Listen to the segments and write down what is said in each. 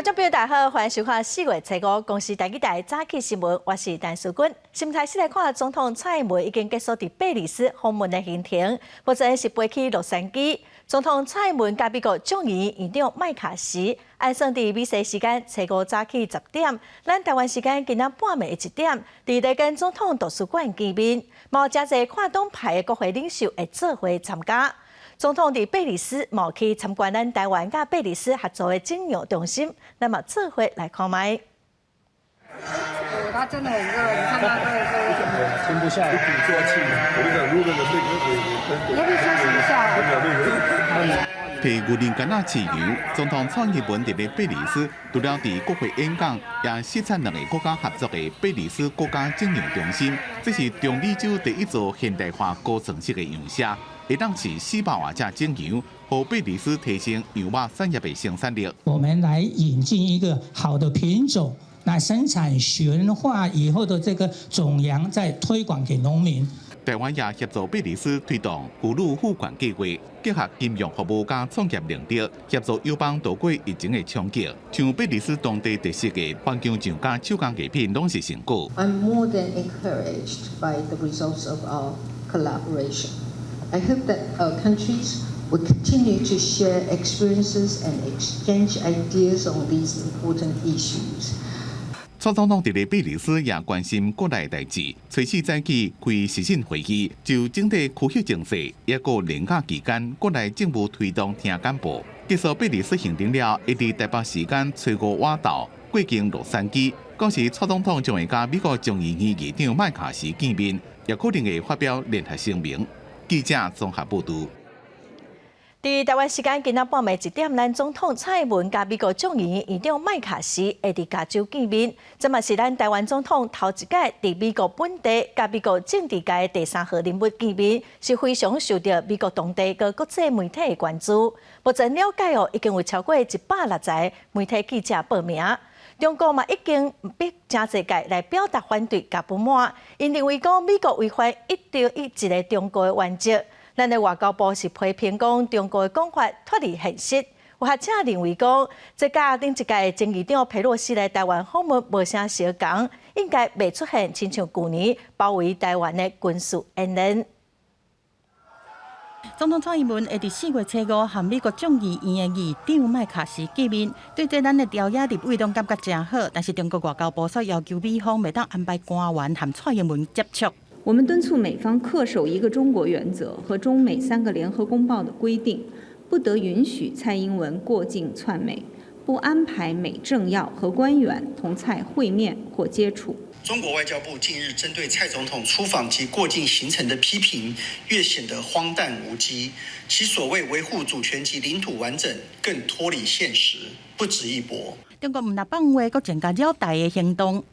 观众朋友大家好，欢迎收看4月7日公司台记台早起新闻，我是陈淑君。新闻台先来看总统蔡英文已经结束伫贝里斯访问的行程，目前是飞去洛杉矶。总统蔡英文甲美国众议院院长麦卡锡按算伫美西时间7日早起10点，咱台湾时间今仔半暝1点，伫咧跟总统图书馆见面，有真侪跨党派的国会领袖会做伙参加。总统伫贝里斯冒去参观咱台湾甲贝里斯合作的金融中心，咱嘛做伙来看卖。它真的很热，你看它热，停不下来，鼓作气。我跟你讲，如果你要不要休息一下？提牛年橄榄豉油，总统蔡英文伫咧贝里斯，除了伫国会演讲，也视察两个国家合作的贝里斯国家金融中心，这是中美洲第一座现代化高层式的洋车。会当是400瓦架精油，和贝里斯提升油麻产业的生产力。我们来引进一个好的品种，来生产驯化以后的这个种羊，再推广给农民。台湾也协助贝里斯推动古鲁互管计划，结合金融服务加创业能力，协助友邦度过疫情的冲击。像贝里斯当地特色的环境酱加手工艺品，拢是成果。I'm more than encouraged by the results of our collaboration. I hope that our countries will continue to share experiences and exchange ideas on these important issues. 蔡总统伫咧贝里斯也关心国内代志，随时早起开视讯会议，就整体区域政策，也个年假期间国内政务推动听简报。结束贝里斯行程了，会伫台北时间7日晚到过境洛杉矶，到时蔡总统将会甲美国众议院议长麦卡锡见面，也可能会发表联合声明。记者综合报道。伫台湾时间今仔半暝1点，咱总统蔡英文甲美国众议院院长麦卡锡会伫加州见面，这嘛是咱台湾总统头一届伫美国本地甲美国政治界第3号人物见面，是非常受到美国当地和国际媒体的关注。目前了解已经有超过160媒体记者报名。中国嘛已经逼真侪届来表达反对甲不满，因认为讲美国违反一中一个中国的原则。咱的外交部是批评讲中国的讲法脱离现实。有学者认为讲，这甲顶一届的前议长佩洛西来台湾访问无啥相共，应该未出现亲像去年包围台湾的军事演练。总统蔡英文会伫4月7日和美国众议院的议长麦卡锡见面，对这咱的调研伫位中感觉真好，但是中国外交部却要求美方未当安排官员和蔡英文接触。我们敦促美方恪守一个中国原则和中美3个联合公报的规定，不得允许蔡英文过境窜美，不安排美政要和官员同蔡会面或接触。中国外交部近日针对蔡总统出访及过境行程的批评，越显得荒诞无稽。其所谓维护主权及领土完整，更脱离现实，不值一驳。中国唔但放话，阁增加扰台的行动。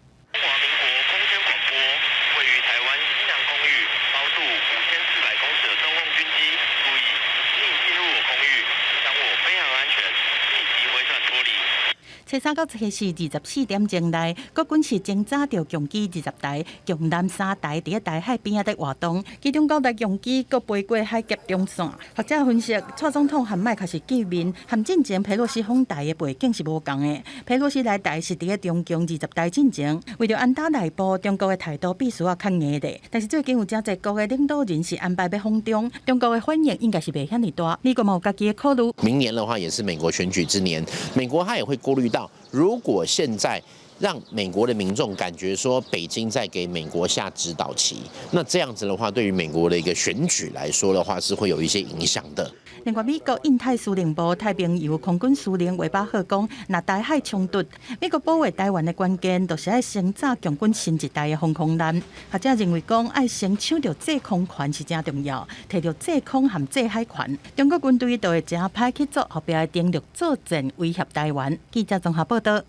初3到初424点钟内，国军是侦查到强机20台、强南3台伫台海边仔伫活动，其中9台强机阁飞过海峡中线。学者分析，蔡总统和麦卡锡见面，和进前佩洛西访台的背景是无共的。佩洛西来台是伫咧中共20台进前，为着安打内部，中国的态度必须要较硬的。但是最近有真侪国的领导人是安排要访中，中国的反应应该是袂遐尼大。美国嘛有家己的考虑。明年的话也是美国选举之年，美国他也会顾虑到。如果现在让美国的民众感觉说北京在给美国下指导棋，那这样子的话，对于美国的一个选举来说的话，是会有一些影响的。另外，美国印太司令部太平洋空军司令韦巴赫讲，若台海冲突，美国保卫台湾的关键，就是要先炸强军新一代的防空弹。学者认为讲，要先抢到制空权是真重要，摕到制空和制海权，中国军队就会真歹去做后壁的登陆作战，威胁台湾。记者综合报道。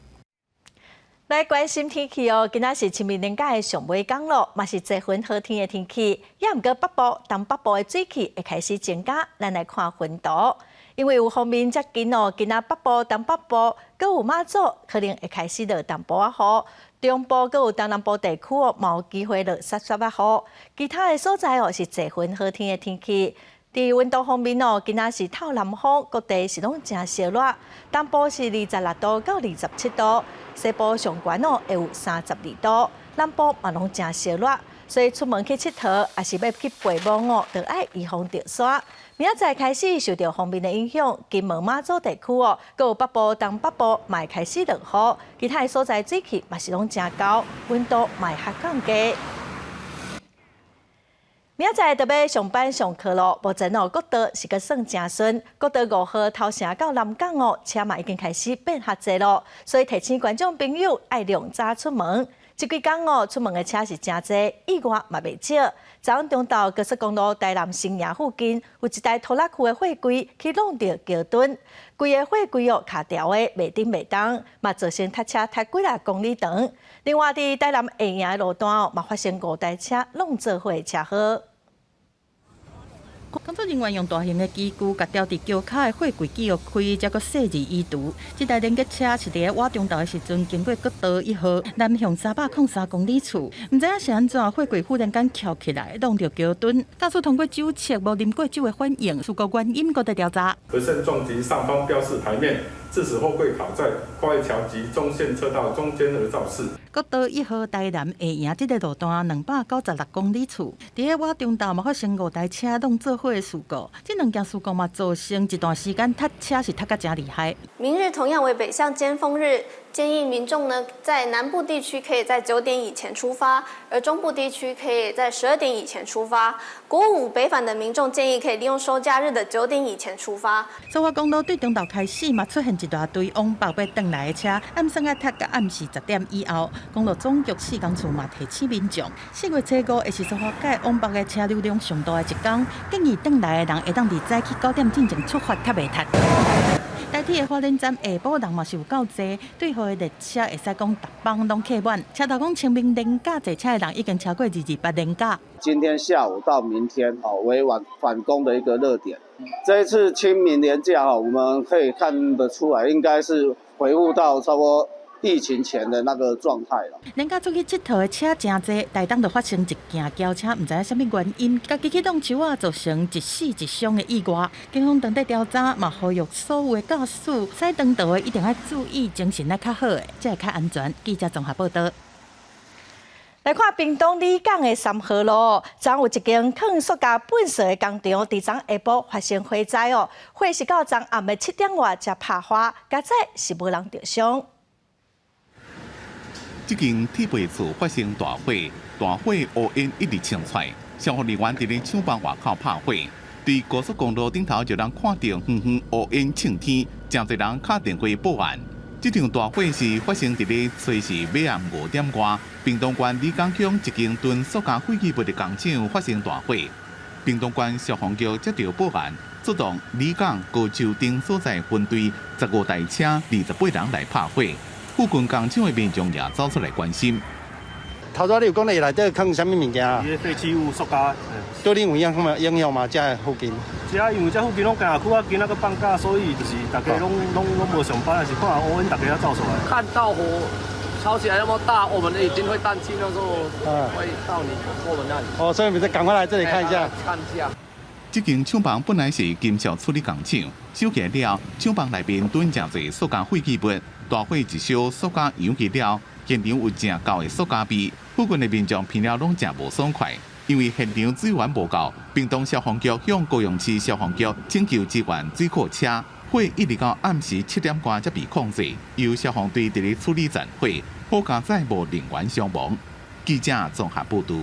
来关心天气哦，今仔是清明年假的上尾天咯，嘛是侪云好天的天气。也毋过北部、东北部的水汽会开始增加，咱来看云图。因为有方面接近哦，今仔北部、东北部，佮有马祖可能会开始落淡薄仔雨。中部佮有东南部地区哦，嘛有机会落沙沙仔雨。其他的所在哦是侪云好天的天气。伫温度方面哦，今仔是透南风，各地是拢真烧热，东部是26度到27度，西部上悬哦会有32度，南部嘛拢真烧热。所以出门去佚佗，也是要去陪梦哦，就要预防着沙。明仔载开始受到方面的影响，金门马祖地区哦，佮有北部、东北部嘛开始落雨，其他的所在水气嘛是拢真高，温度嘛下降低。明仔载就要上班上课咯，目前哦，国道是个算正顺，国道5号头城到南港哦，车嘛已经开始变较济咯，所以提醒观众朋友爱量早出门。这几天哦，出门的车是真多，意外嘛袂少。昨昏中昼高速公路台南新营附近，有一台拖拉机的货柜去弄到桥墩，规个货柜哦卡条的袂顶袂当，嘛造成塞车塞几啊公里长。另外，伫台南下营的路段哦，嘛发生5台车弄做伙的车祸。工作人员用大型的机具，甲吊伫桥骹的货柜记录开，才阁细致移除。这台连接车是伫瓦中道的时阵，经过国道1号南向303公里处，唔知影是安怎，货柜忽然间翘起来，弄到桥墩。驾驶通过酒测无啉过酒的反应，事故原因搁在调查。回身撞击上方标示牌面，致使货柜卡在跨越桥及中线车道中间而肇事。国道1号台南下营这个路段296公里处，伫个瓦中道嘛发生5台车弄做伙的事故。这2件事故嘛造成一段时间塞车是塞甲真厉害。明日同样为北向尖峰日，建议民众呢在南部地区可以在9点以前出发，而中部地区可以在12点以前出发。国5北返的民众建议可以利用收假日的9点以前出发。苏花公路对中道开始嘛出现一大堆往北要转来的车，暗算啊塞到暗时10点以后。公路总局市公处嘛提醒民众，4月初5会是苏花界往北的车流量上大的一天，建议转来的人会当伫早起9点之前出发，较袂塞。台铁的花莲站下晡人嘛是有够济，对号的列车会使讲逐班拢客满。车头讲清明连假坐车的人已经超过228连假。今天下午到明天为返工的一个热点。这一次清明连假我们可以看得出来，应该是恢复到差不多疫情前的那个状态了。连假出去佚佗的车真多，台东就发生一件轿车，唔知影什么原因，家己去弄树啊，造成一死一伤的意外。警方当地调查，嘛呼吁所有的驾驶驶长途的一定要注意精神要较好的，才会较安全。记者综合报道。来看屏东里港的3号路，昨有一间放塑胶粪扫的工厂，伫昨下晡发生火灾哦，火是到昨暗的7点外才拍花，加载是无人着伤。这间铁皮厝发生大火，大火乌烟一直冲出来，消防人员伫咧厂房外口拍火。伫高速公路顶头就能看到远远乌烟冲天，真侪人敲电话报案。这场大火是发生伫咧初时晚暗5点外，屏东县里港乡一间囤塑胶废弃物的工厂发生大火。屏东县消防局接到报案，出动里港、高州等所在分队15台车、28人来拍火。附近工厂的民众也走出来关心。头早你有讲你内底放什么物件啊？伊废弃物塑胶，对恁有影响吗？这附近？这因为这附近拢行区啊，今仔个放假，所以就是大家拢无上班，还是看乌烟大家要走出来。看到火烧起来那么大，我们已经会担心，那时候会到我们那里。哦，所以你们赶快来这里看一下。看一下。这间厂房本来是金属处理工厂，烧起来了，厂房内面囤真侪塑胶废弃物，大火一烧，塑胶扬起了，现场有正高的塑胶味，附近的民众闻了拢真无爽快。因为现场水源无够，屏东消防局向高雄市消防局请求支援水库车，火一直到暗时7点多才被控制，由消防队伫咧处理残火，好加载无人员伤亡。记者综合报道。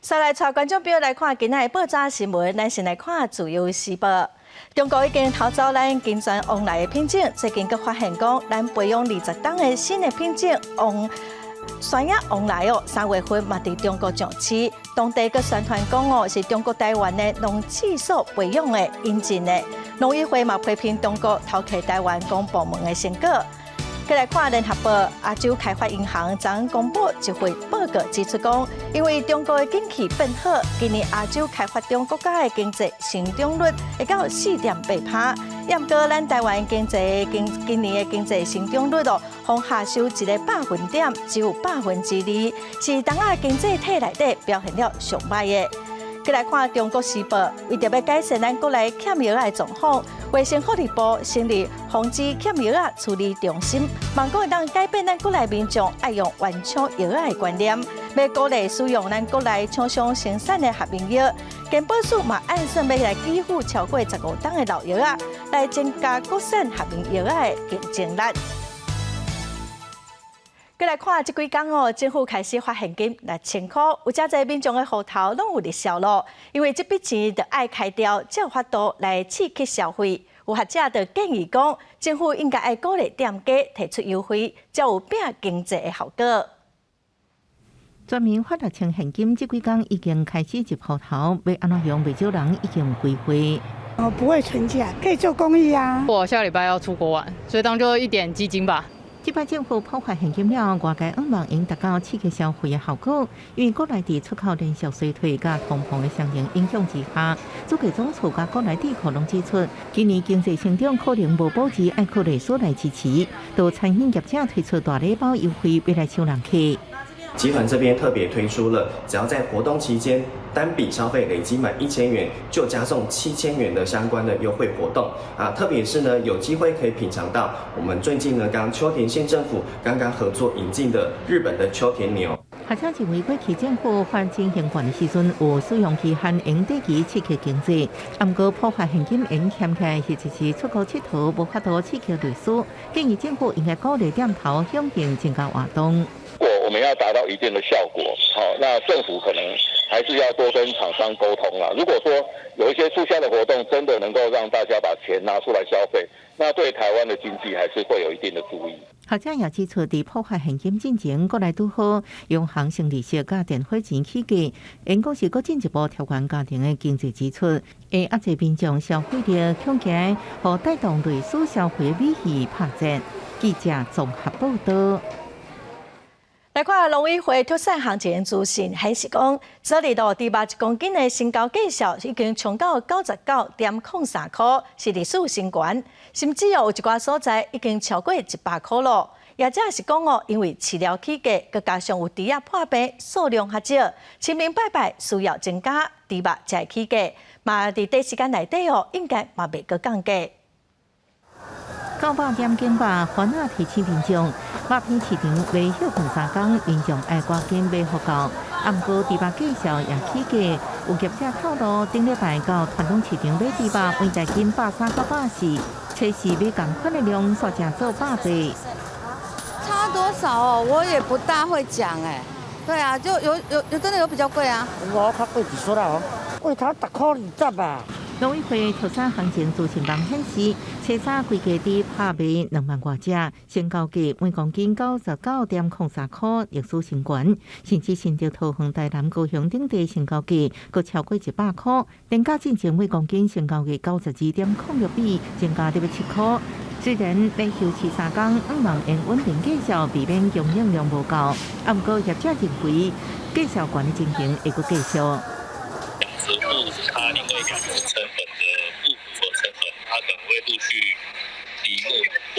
再来带观众朋友来看今仔的报纸新闻，咱先来看自由时报。中国已经偷走咱金砖往来的品种，最近阁发现讲，咱培养20档的新的品种山野往来哦，3月份嘛伫中国上市，当地阁宣传讲哦，是中国台湾的农技所培养的引进的。农委会嘛批评中国偷窃台湾公部门的成果。再来看联合报，亚洲开发银行昨公布一份报告，指出讲，因为中国的景气变好，今年亚洲开发中国家的经济成长率会到4.8%。不过，咱台湾今年的经济成长率哦，方下修1个百分点，只有2%，是东亚经济体内底表现了上歹的。再来看《中国时报》，为着要改善咱国内欠药的状况，卫生福利部成立防治欠药处理中心，望讲会当改变咱国内民众爱用原厂药的观念，要鼓励使用咱国内厂商生产的合名药。健保署嘛按算要来支付超过15档的老药来增加国产合名药的竞争力。再来看这几天哦，政府开始发现金6000块，有真侪民众的户头拢有入销咯。因为这笔钱就爱开掉，才有法度来刺激消费。有学者就建议讲，政府应该爱鼓励店家提出优惠，才有拼经济的效果。全民发6000现金，这几天已经开始入户头，要安怎用，不少人已经规划。我不会存钱，可以做公益啊。我下礼拜要出国玩，所以当做一点基金吧。这摆政府破坏现金了，外界希望应达到刺激消费的效果。因为国内地出口连续衰退，加通膨的相应影响之下，主计总处加国内地可能指出，今年经济成长可能无保值，爱靠内需来支持。到餐饮业者推出大礼包优惠，要来抢人气。集团这边特别推出了，只要在活动期间单笔消费累积满1000元，就加送7000元的相关的优惠活动啊！特别是呢，有机会可以品尝到我们最近呢，秋田县政府刚刚合作引进的日本的秋田牛。学者认为，过去政府发展行管的时阵，有使用期限用短期刺激经济，不过破坏现金用欠起来，或者是出国佚佗无法度刺激内需，建议政府应该鼓励店头向前增加活动。如果我们要达到一定的效果，那政府可能还是要多跟厂商沟通啦。如果说有一些促销的活动，真的能够让大家把钱拿出来消费，那对台湾的经济还是会有一定的注意。学者也指出，在破坏现金进前，国内拄好用行性利息加电火钱起价，因讲是搁进一步调悬家庭的经济支出，会压制民众消费力强劲，和带动内需消费美意拍折。记者综合报道。来看农委会特产行情资讯显示讲，这里度猪肉1公斤的新高价数已经冲到99.03块，是历史新高，甚至有一寡所在已经超过100块咯。也者是讲哦，因为饲料起价，佮加上有猪仔破病，数量较少，清明拜拜需要增加，猪肉才会起价。嘛，伫短时间内底哦，应该嘛袂佮降价。900点警霸，烦恼提醒民众，肉片市场连续放3天，民众爱赶紧买好到。不过猪肉价数也起价，有业者透露，顶礼拜到传统市场买猪肉，每袋斤130到140，测试买同款的量，煞正做100倍。差多少哦？我也不大会讲哎。对啊，就有真的有比较贵啊。我较贵几啦哦，为头10块20啊。农委会特产行情资讯网显示，初三规价猪拍卖2万多只，新高价每公斤99.03块，历史新高。甚至新竹桃园台南高雄等地新高价阁超过100块，电价进前每公斤新高价92.06比，增加7块。虽然连续吃3天5万元稳定价数，避免供应量无够，不过业者认为价数悬的情形会阁继续。食物它因为养殖成本的不符合成本，它可能会陆续离目或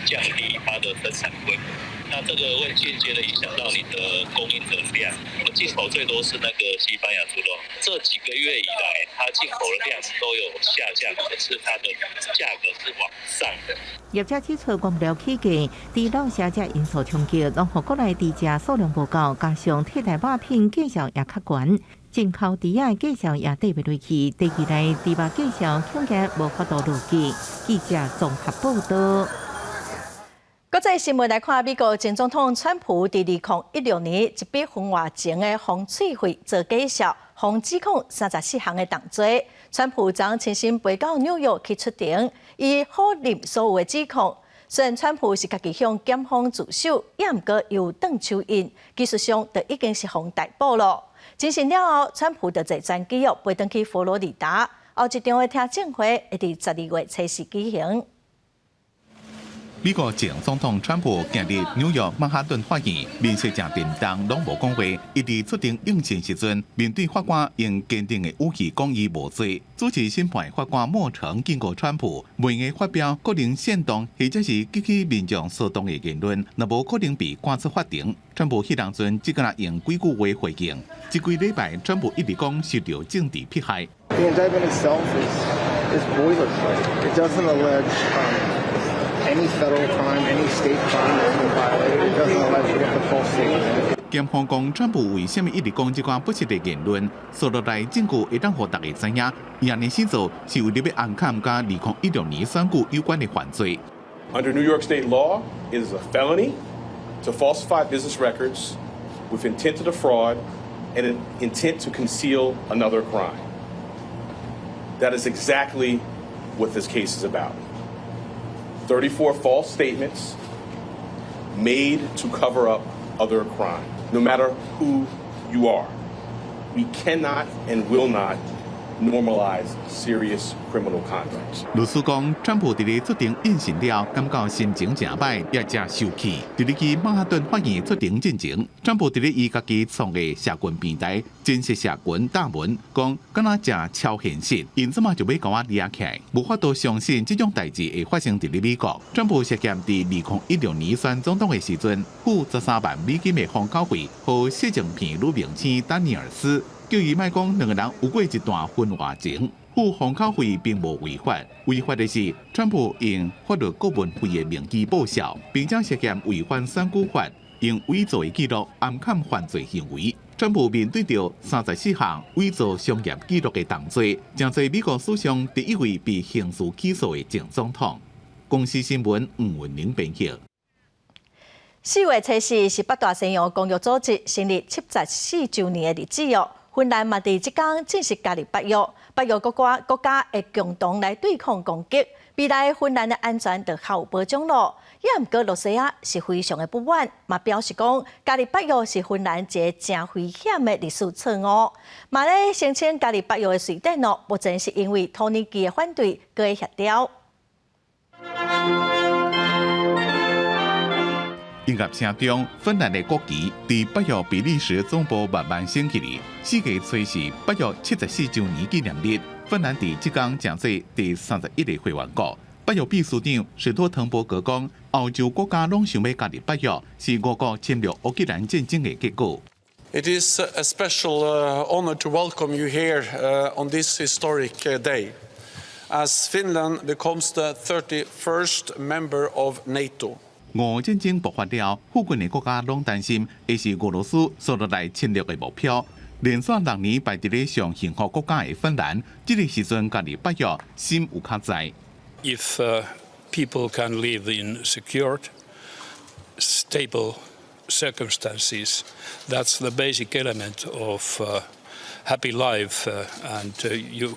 降低它的生产规模。那这个会间接的影响到你的供应的量。进口最多是那个西班牙猪肉，这几个月以来，它进口的量都有下降，可是它的价格是往上的。业者指出，原料起价、猪肉下价因素冲击，让国内猪只数量不够，加上替代肉品价数也较悬。进口猪仔价数也跌不落去，第二来猪肉价数恐价无法度落去。记者综合报道。国际新闻来看，美国前总统川普伫2016年一笔婚外情的风水会做介绍，互指控34项的重罪。川普昨亲身飞到纽约去出庭，伊否认所有的指控。虽然川普是家己向检方自首，也毋过有断手印，技术上就已经是互逮捕了。进行了后，川普就坐专机飞回去佛罗里达，后一场的听证会会伫12月初4举行。美国前总统川普今日纽约曼哈顿法院面色正震动，拢无讲话。一直出庭应讯时阵，面对法官用坚定的语气讲伊无罪。主持审判法官莫曾警告川普，每个发表个人煽动或者是激起民众骚动的言论，若无可能被赶出法庭。川普迄当阵只敢用几句话回应。这几礼拜，川普一直讲受到政治迫害。The indictment itself is boilerplate. It doesn't allege any federal crime, any state crime that's been violated. It doesn't allege what the false statement. 检方讲，川普为什么一直讲这款不实的言论？所落来证据会当互大家知影，伊安尼先做是为了要暗砍甲2016年选举有关的犯罪。Under New York State law, it is a felony to falsify business records with intent to defraud and an intent to conceal another crime. That is exactly what this case is about. 34 false statements made to cover up other crime. No matter who you are, we cannot and will not normalize serious criminal conduct. 律师讲，川普伫咧出庭应讯了，感觉心情正歹，也正受气。伫咧去曼哈顿法院出庭进前，川普伫咧伊家己创的社群平台真实社群大文讲，敢若正超现实，因即嘛就要甲我抓起来，无法度相信这种代志会发生伫咧美国。川普涉嫌伫2016年选总统的时阵，付13万美金的封口费，和谢正片女明星丹尼尔斯。叫伊莫讲两个人有过一段婚外情，付封口费并无违法，违法的是川普用法律顾问费的名义报销，并且涉嫌违反选举法，用伪造的记录暗砍犯罪行为。川普面对着34项伪造商业记录的重罪，正是美国史上第一位被刑事起诉的前总统。公司新闻吴文玲编辑。4月初4是北大西洋公约组织成立74周年的日子哦。芬兰嘛，伫即天正式加入北约，北约国家会共同来对抗攻击，未来芬兰的安全就较有保障咯。也毋过，罗西亚是非常的不满，嘛表示讲加入北约是芬兰一个真危险的历史错误。嘛咧申请加入北约的瑞典咯，目前是因为土耳其的反对，佮会协调。音乐声中，芬兰的国旗伫北约比利时总部慢慢升起嚟。4月初是北约74周年纪念日，芬兰伫即天正式第31个会员国。北约秘书长史托滕伯格讲，欧洲国家拢想要加入北約，是俄國侵略烏克蘭戰爭嘅結果。It is a special honor to welcome you here on this historic day, as Finland becomes the 31st member of NATO. 俄戰爭爆發了，附近嘅國家攏擔心，會是俄羅斯所落來侵略嘅目標。連續6年排伫咧上幸福國家嘅芬蘭，這個時陣加入北約，心有較在。If people can live in secured, stable circumstances, that's the basic element of happy life, and you,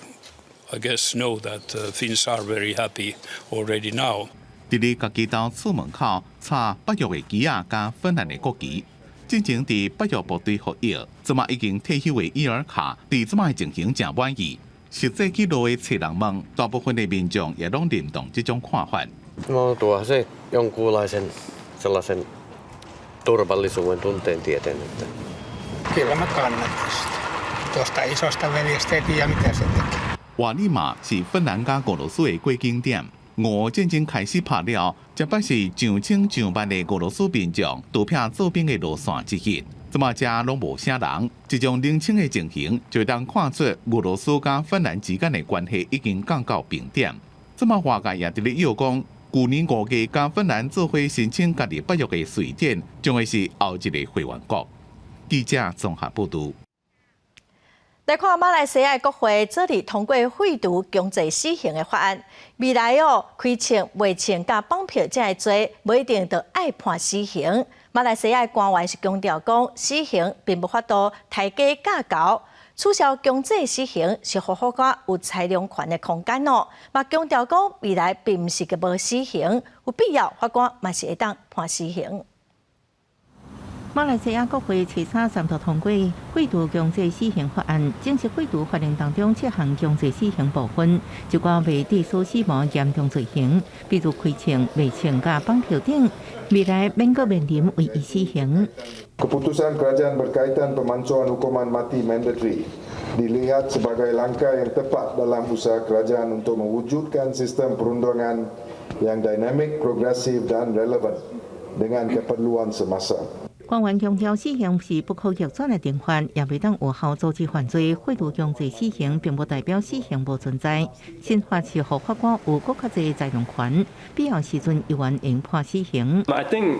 I guess, know that Finns are very happy already now. 伫咧家己島厝門口插北約嘅旗仔加芬蘭嘅國旗，進前佇北約部隊服役，即馬已經退休嘅伊爾卡，對即馬嘅情形真滿意。實際記錄嘅冊人問，大部分嘅民眾也攏認同這種看法。No tuo se jonkunlaisen sellaisen turvallisuuden tunteen tieteen. Kyllä mä kannatan sitä. Tuosta isosta veljestä ei tiedä, mitä se tekee. 瓦利馬是芬蘭加俄羅斯嘅過境點。俄戰爭開始拍了，這不是上千上萬嘅俄羅斯民眾投票做兵嘅路線之一。即馬遮攏無啥人，這種冷清嘅情形就當看出俄羅斯加芬蘭之間嘅關係已經降到冰點。即馬外界也伫咧要講，去年5月加芬蘭做伙申請加入北約嘅瑞典，將會是後一個會員國。記者綜合報導。來看馬來西亞國會昨日通過廢除強制死刑的法案，未來開槍、違槍加綁票這類罪，不一定就愛判死刑。馬來西亞官員是強調講，死刑並無法度抬價價高，取消強制死刑是互法官有裁量權的空間咯。嘛強調講，未來並唔是個無死刑，有必要法官嘛是會當判死刑。马来西亚国会初三三读通过废除强制死刑法案，正式废除法令当中7项强制死刑部分，就关未致死死亡严重罪行，比如开枪、未枪、甲绑票等，未来免阁面临唯一死刑。Keputusan kerajaan berkaitan pemansuhan hukuman mati mandatory dilihat sebagai langkah yang tepat dalam usaha kerajaan untuk mewujudkan sistem perundangan yang dinamik, progresif dan relevan dengan keperluan semasa. 官员强调，死刑是不可逆转的定法，也未当有效阻止犯罪。废除强制死刑，并不代表死刑无存在。新法是让法官有更较侪裁量权，必要时阵依然应判死刑。I think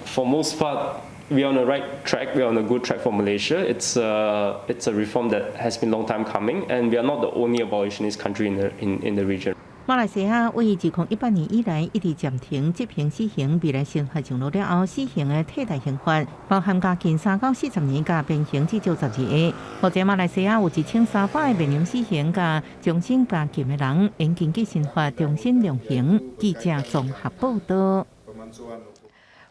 for most part, we're on the right track. We're on a good track for Malaysia. It's a reform that has been long time coming, and we are not the only abolitionist country in the region. 马来西亚为自2018年以来一直暂停执行死刑，未来新法上路了后，死刑的替代刑罚包含加刑3到40年，加变刑至少12个。目前马来西亚有1300个面临死刑加终身监禁的人，应根据新法重新量刑。记者综合报道。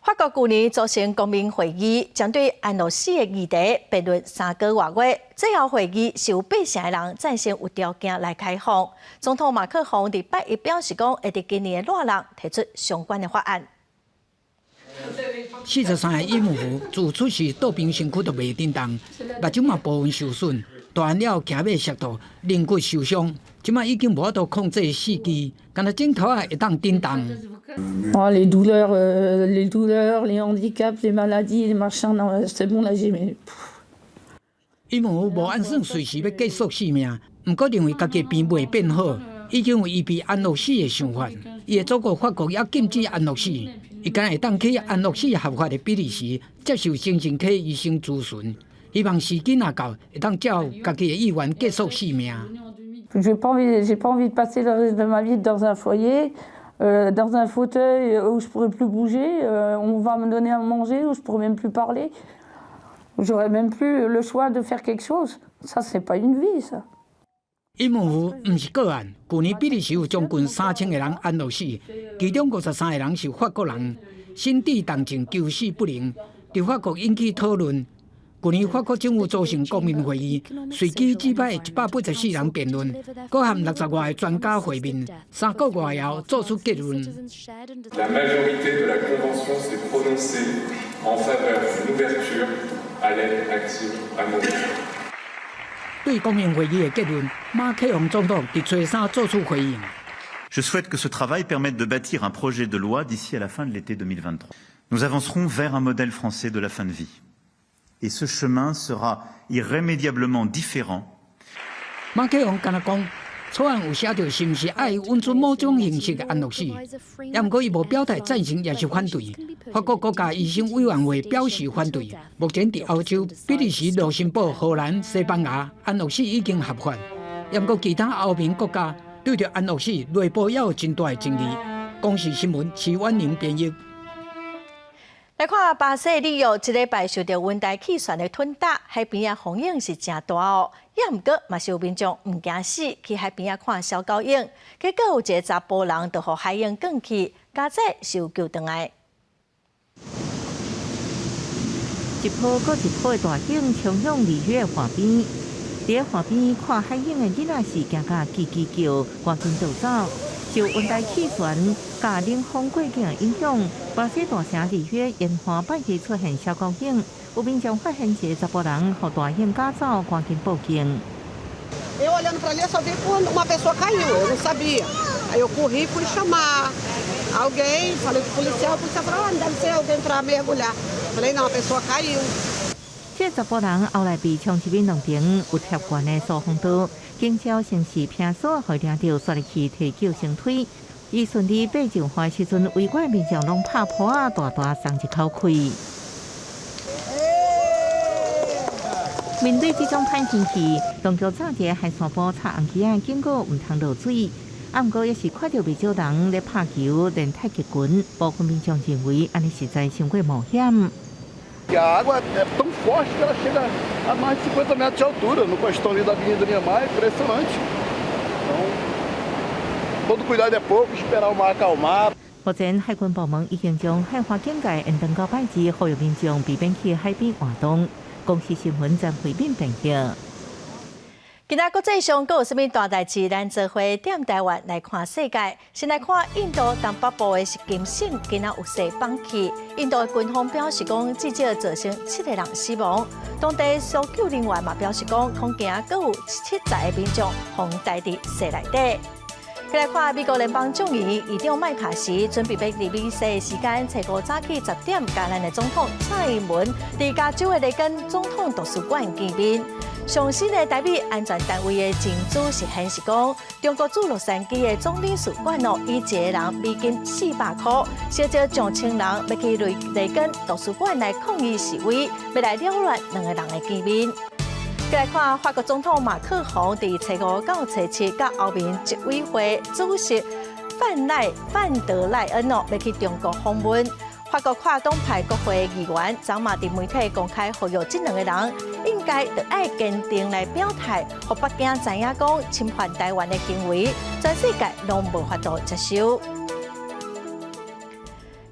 法国去年组成公民会议，针对安乐死的议题辩论3个多月，最后会议是有80成的人赞成有条件来开放。总统马克宏伫8日表示讲，会伫今年的热浪提出相关的法案。43个医务户自出事倒病身躯就袂振动，目睭嘛部分受损，大汉了行尾摔倒，肋骨受伤，即马已经无法度控制四肢，干那镜头会当振动。Les douleurs, les handicaps, les maladies, les machins, non, c'est bon là, j'ai. 医务户无按算随时要结束生命，毋过认为家己病袂变好，已经有预备安乐死的想法。伊的祖国法国也禁止安乐死，伊敢会当去安乐死合法的比利时接受精神科医生咨询，希望时机若到，会当照家己的意愿结束生命。J'ai pas envie de passer le reste de ma vie dans un foyer. Dans un fauteuil où je pourrais plus bouger, on va me donner à manger où je pourrais même plus parler. J'aurais même plus le choix de faire quelque chose. Ça, c'est pas une vie, ça. 医务户毋是个案，去年比利时有将近3000个人安乐死，其中53个人是法国人，心智动静求死不能，在法国引起讨论。去年法国政府组成国民会议，随机举办184人辩论，佮含60外个专家会面，3个月后做出结论。La majorité de la convention s'est prononcée en faveur d'une ouverture à l'aide active à mourir. 对国民会议的结论，马克宏总统伫初三做出回应。Je souhaite que ce travail permette de bâtir un projet de loi d'ici à la fin de l'été 2023. Nous avancerons vers un modèle français de la fin de vie. Et ce chemin sera irrémédiablement différent. 马克宏敢若讲，草案有写着是毋是爱允许某种形式的安乐死，也毋过伊无表态赞成也是反对。法国国家医生委员会表示反对。目前伫欧洲、比利时、卢森堡、荷兰、西班牙，安乐死已经合法，也毋过其他欧盟国家对着安乐死内部也有真大的争议。公视新闻徐婉玲编译。来看巴西里约一礼拜受到温带气旋的吞打，海边啊风影是真大哦。也毋过嘛是有民众毋惊死，去海边啊看小狗影，结果有一个查甫人就互海影卷去，家姐是有救回来。一波搁一波的大影冲向里约河边，伫河边看海影的囡仔是惊甲叽叽叫，赶紧逃走。受温带气旋甲冷风过境的影响，巴西大城里约沿河拜日出现小狗影，有民众发现一个查甫人互大影赶走，赶紧报警。Eu olhando para ali, eu só vi quando uma pessoa caiu, eu não sabia. Aí eu corri, fui chamar alguém, falei com o policial falou, ah, deve ser alguém para mergulhar. Falei, não, a pessoa caiu. 这查甫人后来被冲击面顶有贴管的疏风刀，警消先是拼锁，后领着刷入去提救生腿。伊顺利爬上岸时阵，围观民众拢拍破啊，大大松一口气。面对这种歹天气，当局早前海山部插红旗啊，警告唔通落水。啊，毋过也是看到不少人咧拍球、练太极拳，部分民众认为安尼实在伤过冒险。A água é tão forte que ela chega a mais de 50 metros de altura no costão ali da Avenida Niemeyer, é impressionante. Então, todo cuidado é pouco, esperar o mar acalmar. 目前海军部门已经将海华警戒延长到拜日，呼吁民众避免去海边活动。公司新闻将回面平息。今仔国际上，阁有甚物大代志？咱做伙踮台湾来看世界。先来看印度东北部的是金省，今仔有势放弃。印度的军方表示讲，至少造成7个人死亡。当地搜救人员嘛表示讲，恐惊阁有70个民众被带伫室内底。再来看美国联邦众议院议长麦卡锡准备要伫美西的时间，找个早起10点，甲咱的总统蔡英文伫加州的雷根总统图书馆见面。上新的台美安全单位的证据是显示讲，中国驻洛杉矶的总领事馆以一个人美金400块，烧招上千人要去雷根图书馆来抗议示威，要来扰乱2个人的见面。再来看法国总统马克宏伫初5到初7，甲欧盟执委会主席范德赖恩要去中国访问。法国跨党派国会议员昨嘛伫媒体公开呼吁这2个人应该着爱坚定来表态，互北京知影讲侵犯台湾的行为，全世界拢无法度接受。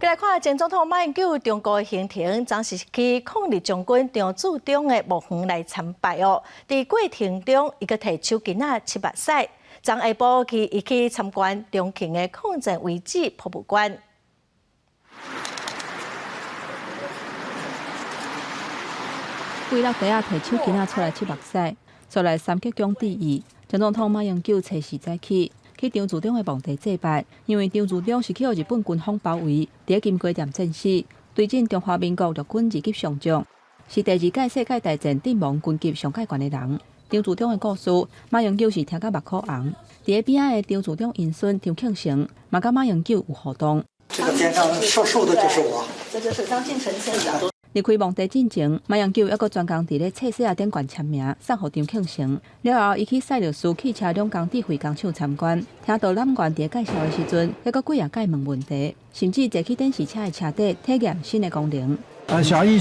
再来看前总统马英九中国的行程，暂时去抗日将军张自忠的墓园来参拜哦。伫过程中，伊个摕手巾700洗。昨下晡伊去参观重庆的抗战遗址博物馆。规落地摕手巾出来700洗，出来3鞠躬致意。前总统马英九初4早起去张自忠的墓地祭拜，因为张自忠是去互日本军方包围，伫金瓜店战死，对阵中华民国陆军2级上将，是第2届世界大战阵亡军级上介悬的人。张自忠的故事，马英九是听甲目眶红。伫边仔的张自忠因孙张庆成，嘛甲马英九有互动。这个边上瘦的就是我。这就是张庆成县长。离开墓地进前，马英九还阁专工伫咧册写顶悬签名，送互张庆成。了后，伊去赛律师汽车两工智慧工厂参观，听导览员伫介绍的时阵，还阁几啊解问问题，甚至坐去电视车的车底体验新的功能。小易，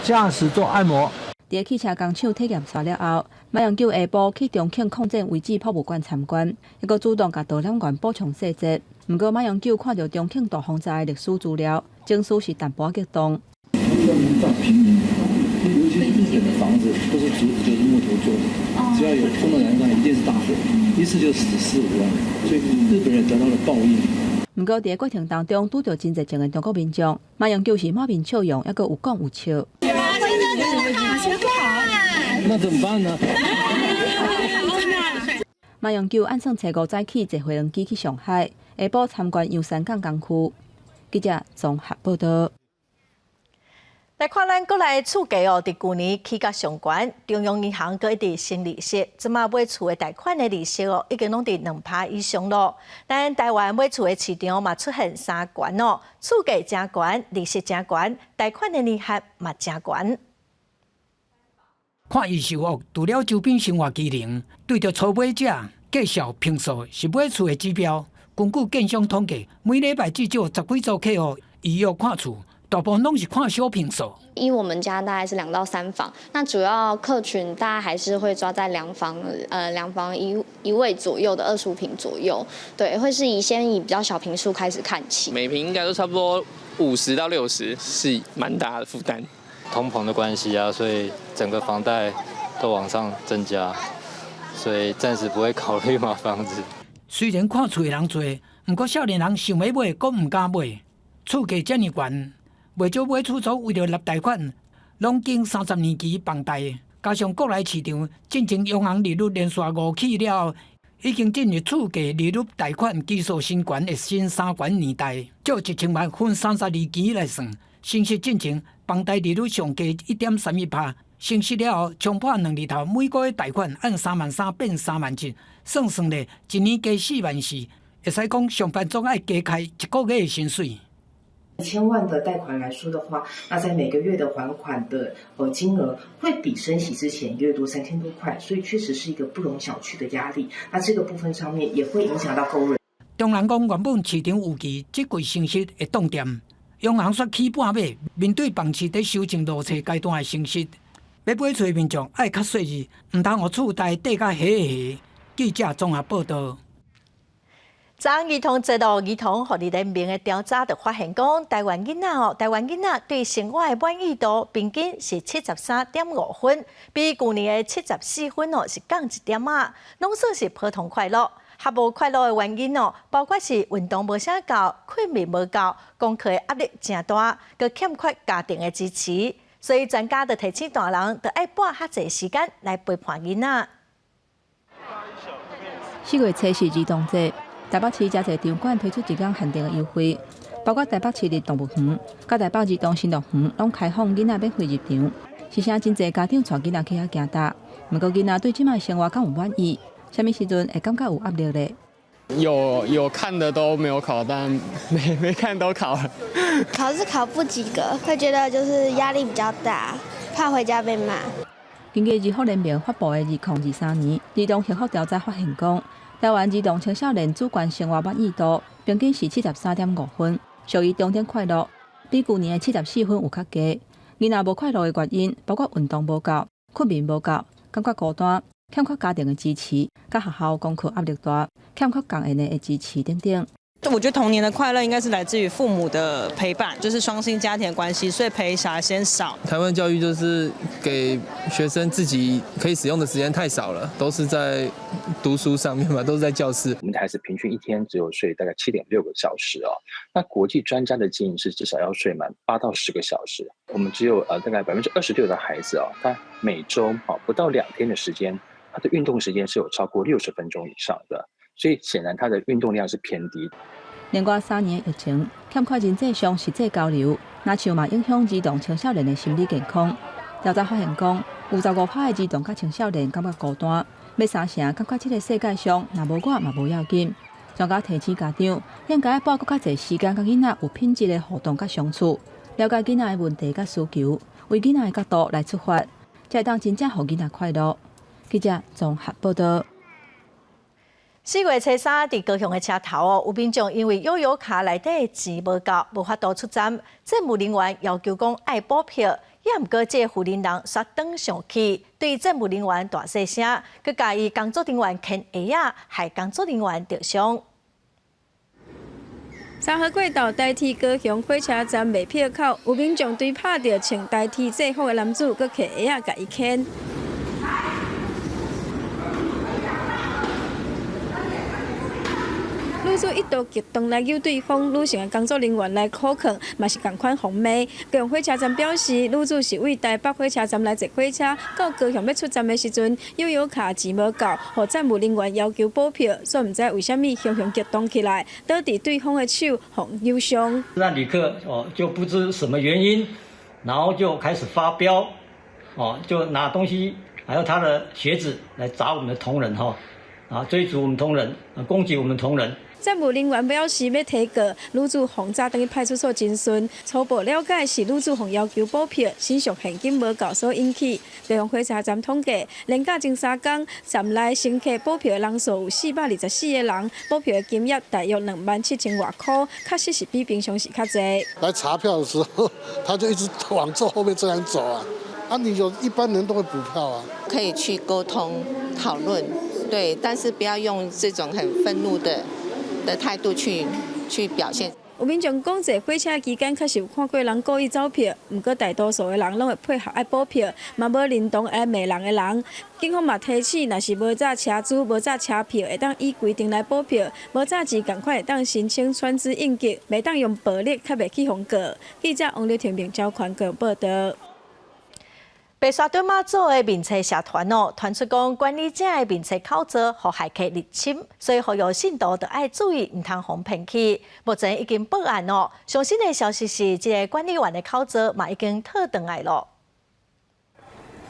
驾驶做按摩。伫汽车工厂体验完了后，马英九下晡去重庆抗战遗址博物馆参观，还阁主动甲导览员补充细节。不过，马英九看到重庆大轰炸的历史资料，情绪是淡薄激动。占平民，尤其是日本的房子都是竹子，就是木头做的，只要有碰到燃烧，一定是大火，一次就死4、5万，所以日本人得到了报应。不过，在过程当中，拄到真侪情的中国民众，马英九是满面笑容，还阁有讲有笑。那怎么办呢？马英九按算初5早起坐飞轮机去上海，下晡参观洋山港工区。记者综合报道。来看咱国内厝价哦，伫去年起甲上悬，中央银行阁一直升利息，即马买厝的贷款的利息哦，已经拢伫2%以上咯。但台湾买厝的市场嘛出现3悬哦，厝价真悬，利息真悬，贷款的利率嘛真悬。看预售屋除了周边生活机能，对着初买者介绍平数是买厝的指标。根据建商统计，每礼拜至少10几组客户预约看厝。大部分拢是看小坪数。以我们家大概是2到3房，那主要客群大概还是会抓在2房一卫左右的25坪左右，对，会是先以比较小坪数开始看起。每坪应该都差不多50到60，是蛮大的负担。通膨的关系啊，所以整个房贷都往上增加，所以暂时不会考虑买房子。虽然看厝的人多，不过少年人想要买，阁唔敢买，厝价这么悬。袂少买厝族为了纳贷款，拢经30年期房贷，加上国内市场进前央行利率连续5起了后，已经进入厝价利率贷款基数新悬的新3悬年代。照1000万分32期来算，升息进前房贷利率上加1.31%，升息了后冲破2年头每个月贷款按33000变37000，算咧一年加44000，会使讲上班族爱加开1个月的薪水。1000万的贷款来说的话，那在每个月的还款的金额会比升息之前约多3000多块，所以确实是一个不容小觑的压力。那这个部分上面也会影响到购入。中人讲原本市场预期这季升息会冻点，央行煞起半码，面对房市在修正路车阶段的升息，要买厝的民众爱较细致，唔通互厝贷跌甲下。记者综合报道。昨儿童节儿童互利人民的调查就发现讲，台湾囡仔对生活的满意度平均是73.5分，比去年的74分是降1点仔，拢算是普通快乐。较无快乐的原因包括是运动无啥够、睡眠无够、功课的压力真大，佮欠缺家庭的支持。所以专家就提醒大人，就爱拨较侪时间来陪伴囡仔。4月7日儿童节，台北市真侪场馆推出一项限定的优惠，包括台北市立动物园、甲台北儿童新乐园拢开放囡仔免费入场，是啥真侪家长带囡仔去遐行踏。不过囡仔对即摆生活敢有满意？什么时阵会感觉有压力咧？有看的都没有考，但没看都考了。考试考不及格，会觉得就是压力比较大，怕回家被骂。根据儿福联盟发布的2023年儿童幸福调查发现讲，台湾儿童青少年主观生活满意度平均是73.5分，属于中等快乐，比去年的74分有较低。囡仔无快乐的原因包括运动无够、睡眠无够、感觉孤单、欠缺家庭的支持，甲学校功课压力大，欠缺共缘的支持等等。我觉得童年的快乐应该是来自于父母的陪伴，就是双薪家庭的关系，所以陪小孩时间少。台湾教育就是给学生自己可以使用的时间太少了，都是在读书上面嘛，都是在教室。我们的孩子平均一天只有睡大概7.6个小时哦。那国际专家的建议是至少要睡满8到10个小时。我们只有大概26%的孩子哦，他每周不到2天的时间，他的运动时间是有超过60分钟以上的。所以显然他的运动量是偏低。连过3年疫情，欠缺人际上实际交流，那像嘛影响儿童青少年的心理健康。调查发现讲，有15%的儿童甲青少年感觉孤单，要三成感觉这个世界上若无我嘛无要紧。专家提醒家长，应该拨更较侪时间甲囡仔有品质的互动甲相处，了解囡仔的问题甲需求，为囡仔的角度来出发，才会当真正互囡仔快乐。记者综合报道。4月初3，伫高雄的车头有民众因为悠游卡内底钱无够，无法度出站，政务人员要求讲爱补票，也毋过这负责人煞转上去，对政务人员大细声，佮介意工作人员牵鞋仔，害工作人员受伤。三河过道代替高雄火车站卖票口，有民众对拍到穿代替制服的男子，佮摕鞋仔甲伊牵。女子一度激动来揪对方，女性的工作人员来苦劝，嘛是同款红骂。高雄火车站表示，女子是为台北火车站来坐火车，到高雄要出站的时阵，悠游卡钱无够，互站务人员要求补票，所以唔知为虾米熊熊激动起来，倒伫对方的手互扭伤。那旅客就不知什么原因，然后就开始发飙，就拿东西还有他的鞋子来砸我们的同仁追逐我们同仁，攻击我们同仁。站务人员表示要提告，女子红早等于派出所侦讯，初步了解是女子红要求补票，新属现金无够所引起。高雄火车站统计，连假前3天，站内乘客补票的人数有424个人，补票的金额大约27000多块，确实是比平常时较侪。来查票的时候，他就一直往坐后面这样走啊，你有一般人都会补票啊。可以去沟通讨论，对，但是不要用这种很愤怒的态度去表现。有民众讲，坐火车期间确实有看过人故意走票，不过大多数的人拢会配合爱补票，嘛无认同爱骂人的人。警方嘛提醒，若是无查车资、无查车票，会当依规定来补票；无查钱，赶快会当申请川资应急，袂当用暴力，较袂去封告。记者王丽婷、并交款各报道。白沙屯妈祖的面册社团传出讲管理者的面册口罩互骇客入侵，所以呼吁信徒着爱注意，唔通互骗去。目前已经报案上新的消息是，这个管理员的口罩嘛已经退回来了。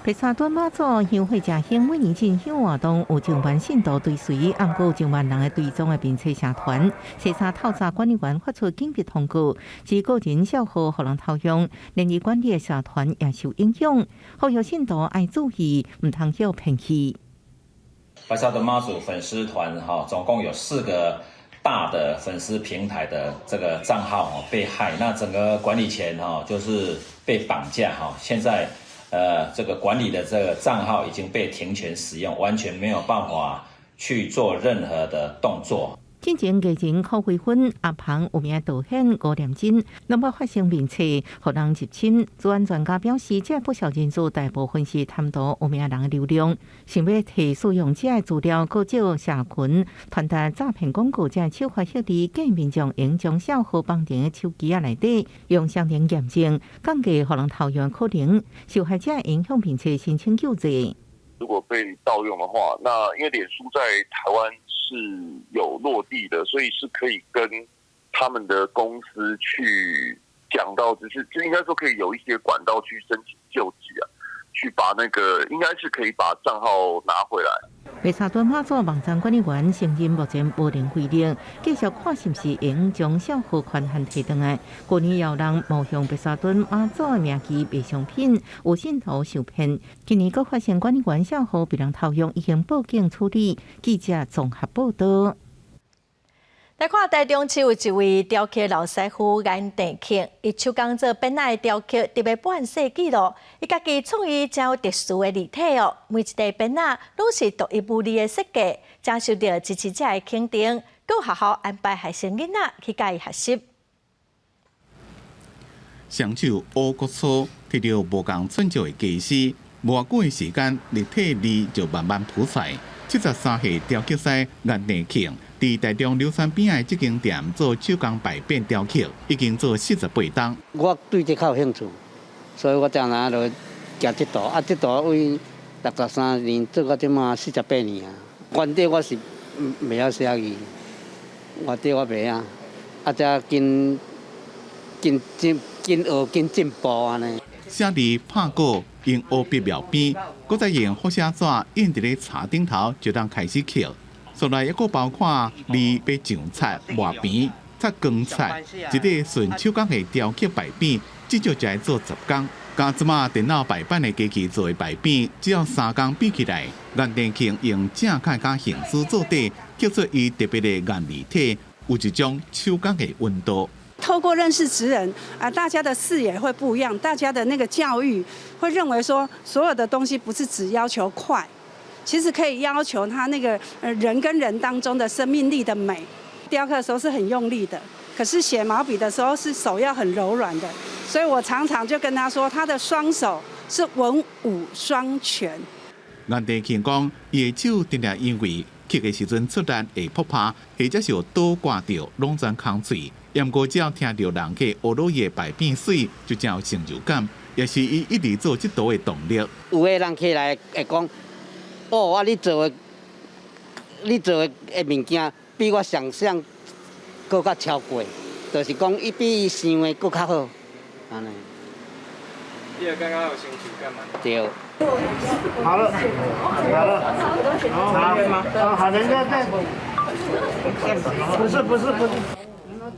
白沙屯妈祖香火正兴，每年进香活动有上万信徒追随，暗过有上万人的追踪的面册社团。西沙透早管理员发出紧急通告，指个人消耗互人偷用，连伊管理的社团也受影响。呼吁信徒爱注意，唔通被骗去。白沙屯妈祖粉丝团总共有4个大的粉丝平台的这个账号被害，那整个管理权就是被绑架现在。这个管理的这个账号已经被停权使用，完全没有办法去做任何的动作。进前艺人柯慧芬、阿庞有名道歉5点钟，拢要发生面册，互人入侵。治安专家表示，这不少人数大部分是贪图有名人的流量，想要摕使用者的资料搁借社群传达诈骗广告，才手法设置假民众应将小号放电的手机内底，用相当严重，降低互人盗用可能。受害者影响面册申请救济。如果被盗用的话，那因为脸书在台湾是有落地的，所以是可以跟他们的公司去讲到，就应该说可以有一些管道去申请救济啊，去把那个应该是可以把账号拿回来。白沙屯妈祖网站管理员承认目前无能规定，继续看是不是应将小号权限提回来。过年有人冒向白沙屯妈祖的名义卖商品，有信徒受骗。今年阁发现管理员小号被人盗用，已经报警处理。记者综合报道。来看台中市有一位雕刻老师傅颜定庆，伊手工做本来雕刻，特别半世纪咯。伊家己创意真有特殊的立体哦，每一块本仔拢是独一无二的设计，真受到支持者的肯定。各学校安排学生囡仔去甲伊学习。双手乌骨粗，摕到无共寸脚的技师，无久的时间，立体字就慢慢铺出来。73岁雕刻师颜定庆，伫台中柳山边的这间店做手工牌匾雕刻，已经做48档。我对这较有兴趣，所以我常常就行这道，这道为63年做到即马48年啊。原底我是袂晓写字，原底我袂晓，才紧学紧进步安尼。写字拍鼓，用黑笔描边，搁再用复写纸印伫咧茶顶头，就当开始刻。所内还佫包括字要上擦、画边、擦光擦，一个纯手工的雕刻牌匾，至少才做10工。加即马电脑排版的机器做的牌匾，只要3工比起来，颜定庆用正楷加形丝做底，刻出伊特别的颜立体，有一种手工的温度。透过认识职人啊，大家的视野会不一样，大家的那个教育会认为说，所有的东西不是只要求快，其实可以要求他那个人跟人当中的生命力的美。雕刻的时候是很用力的，可是写毛笔的时候是手要很柔软的，所以我常常就跟他说，他的双手是文武双全。颜定庆讲，伊的手定定因为刻的时阵出力会扑拍，或者是有倒挂掉，拢全空嘴。不过只要听到人家学落伊的牌匾水，就真有成就感，也是伊一直做这道的动力。有的人起来会讲，哦，你做的物件比我想象更较超过，就是讲伊比伊想的更较好，安尼。你也刚刚有兴趣干嘛？对。好了，好吗？好，人家在。不是。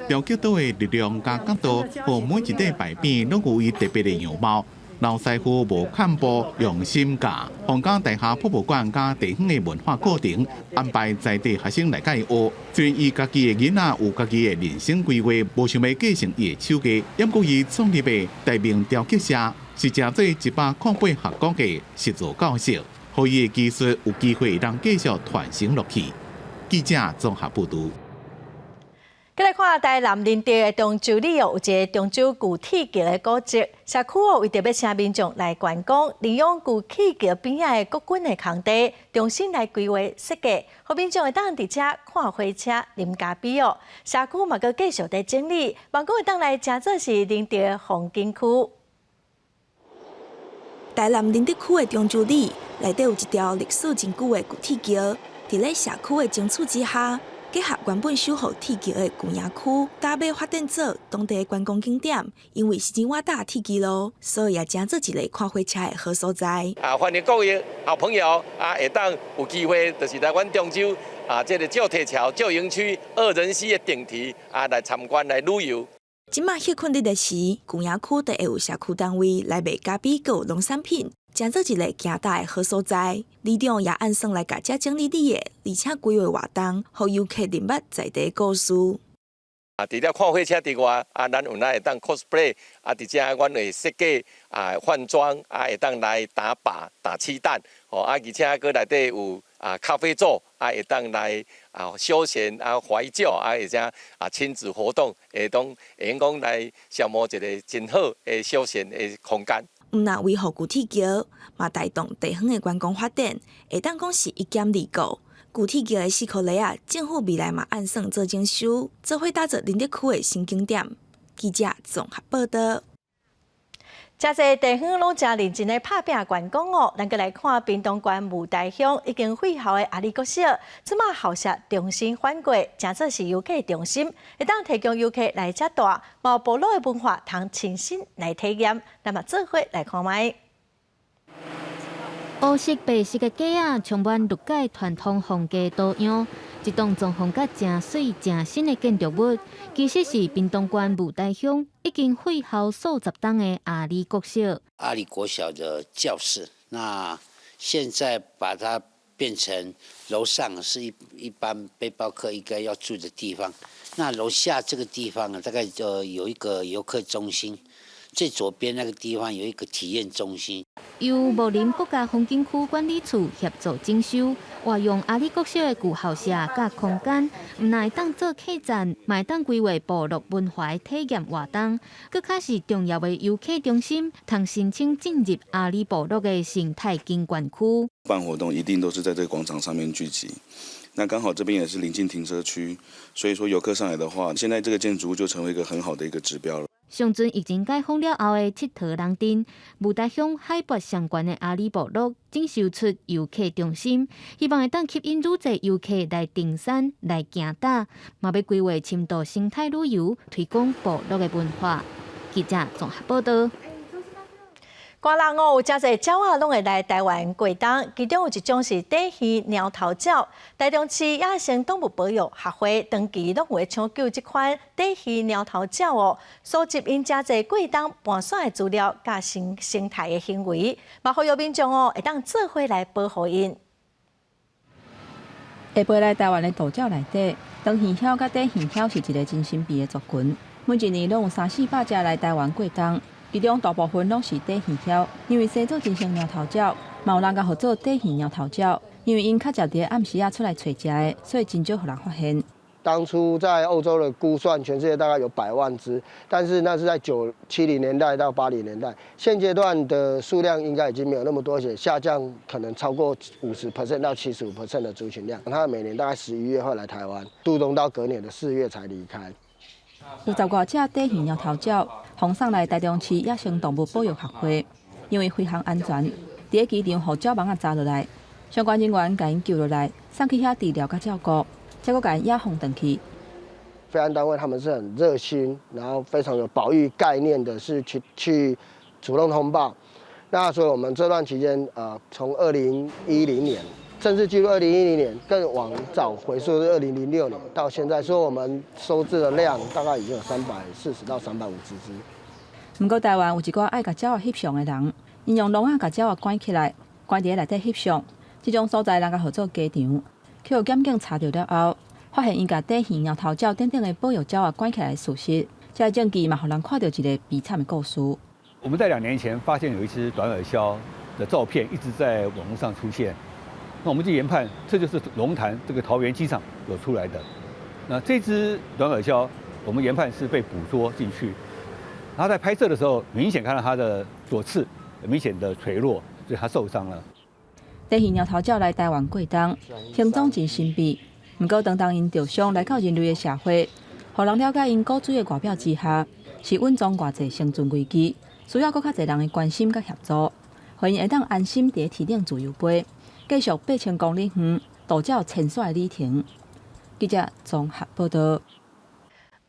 雕刻刀的力量加角度，和每一块牌匾拢有伊特别的样貌。老师傅无看步，用心教。皇家大厦博物馆加地方的文化课程安排在地学生来甲伊学。虽然伊家己的囡仔有家己的人生规划，无想要继承伊的手艺，不过伊创立的大名雕刻社是正做108学国的实作教室，让伊的技术有机会让继续传承落去。记者综合报道。再来看台南林地的中州里有一个中州旧铁桥的古迹，社区为特别请民众来观光，利用旧铁桥边仔的国军的空地，重新来规划设计，让民众会当伫遮看火车、啉咖啡哦。社区嘛阁继续在整理，望讲会当来真做是林地的风景区。台南林地区的中州里内底有一条历史真久的旧铁桥，伫咧社区的争取之下。结合原本守护铁桥的旧营区，搭配发展做当地的观光景点。因为是真瓦大铁桥路，所以也真做一个看火车的好所在。欢迎各位好朋友会当有机会，就是来阮中州这个旧铁桥、旧营区2人席的电梯来参观来旅游。即马歇困日的时，旧营区都会有社区单位来卖咖啡、有农产品。真做一个行大的好所在，里长也按算来甲遮整理里的，而且规划活动，互游客认捌在地故事。除了看火车之外，咱有来会当 cosplay， 伫遮阮会设计换装，会当来打靶、打气弹，而且佮内底有咖啡座，会当来休闲怀旧，而且亲子活动，会讲来消磨一个真好的休闲的空间。毋但维护古铁桥，嘛带动地方的观光发展，会当讲是一兼二顾。古铁桥的4颗螺仔，政府未来嘛按算做征收，做伙打造林德区的新景点。记者综合报道。真侪地方拢真认真的拍拼观光哦，咱过来看屏东县雾台乡已经废校的阿里国小，即马校舍重新翻过，真做是游客中心，会当提供游客来遮住，毛部落的文化通亲身来体验。咱嘛做伙来看卖。黑色、白色的架仔充满绿界传统风格多样，一栋装潢甲正水、正新的建筑物，其实是屏东县雾台乡已经废校数十栋的阿里国小。阿里国小的教室，那现在把它变成楼上是一般背包客应该要住的地方，那楼下这个地方呢，大概有一个游客中心。最左边那个地方有一个体验中心，由木林国家风景区管理处协助征收，活用阿里国小的旧校舍甲空间，唔但会当做客栈，嘛会当规划部落文化体验活动，佮较是重要的游客中心，通申请进入阿里部落的生态景观区。办活动一定都是在这个广场上面聚集。那刚好这边也是临近停车区，所以说游客上来的话，现在这个建筑物就成为一个很好的一个指标了。上阵疫情解封了后的佚佗人镇，雾台乡海拔上悬的阿里部落整修出游客中心，希望会当吸引愈侪游客来登山、来行踏，嘛要规划深度生态旅游，推广部落的文化。记者综合报道。外人哦，有真侪鸟仔拢会来台湾过冬，其中有一种是底鱼鸟头鸟。台中市野生动物保育协会长期拢会抢救这款底鱼鸟头鸟哦，收集因真侪过冬盘旋的资料，甲生态的行为，嘛呼吁民众哦会当做伙来保护因。会飞来台湾的渡鸟内底，长鱼鸟甲底鱼鸟是一个真神秘的族群，每一年拢有300-400只来台湾过冬。其中大部分拢是底鱼鸟，因为生做真像鸟头鸟，嘛有人甲号做底鱼鸟头鸟，因为因较少伫暗时啊出来找食的，所以真少互人发现。当初在欧洲的估算，全世界大概有100万只，但是那是在70年代到80年代，现阶段的数量应该已经没有那么多，而且下降可能超过50% 到75% 的族群量。它每年大概11月会来台湾，度冬到隔年的4月才离开。有10多只底鱼鸟头鸟送上来台中市野生动物保育协会，因为飞行安全，伫机场互鸟网抓落来，相关人员甲因救落来，送去遐治疗甲照顾，才佫甲因野放回去。飞安单位他们是很热心，然后非常有保育概念的，是去主动通报。那所以我们这段期间，从2010年。正式记录2010年，更往早回溯是2006年到现在，所以我们收治的量大概已经有340到350只。不过台湾有一寡爱甲鸟翕相的人，因用笼仔甲鸟关起来，关伫内底翕相。这种所在人甲号做鸡场，去互检警查到了后，发现因甲底鱼、鸟头鸟等等的保育鸟关起来的事实，这个证据嘛，互人看到一个悲惨的故事。我们在2年前发现有一只短耳鸮的照片一直在网络上出现。那我们就研判，这就是龙潭这个桃园机场有出来的。那这只短耳鸮，我们研判是被捕捉进去。然后在拍摄的时候，明显看到它的左翅明显的垂落，所以它受伤了。底鱼鸟头鸟来台湾过冬，行踪真神秘。不过当因着伤来到人类的社会，互人了解因古水的外表之下，是稳装偌济生存危机，需要更较侪人的关心甲协助，互因会当安心伫天顶自由飞。继续8000公里远渡鸟潜水的旅程。记者综合报道。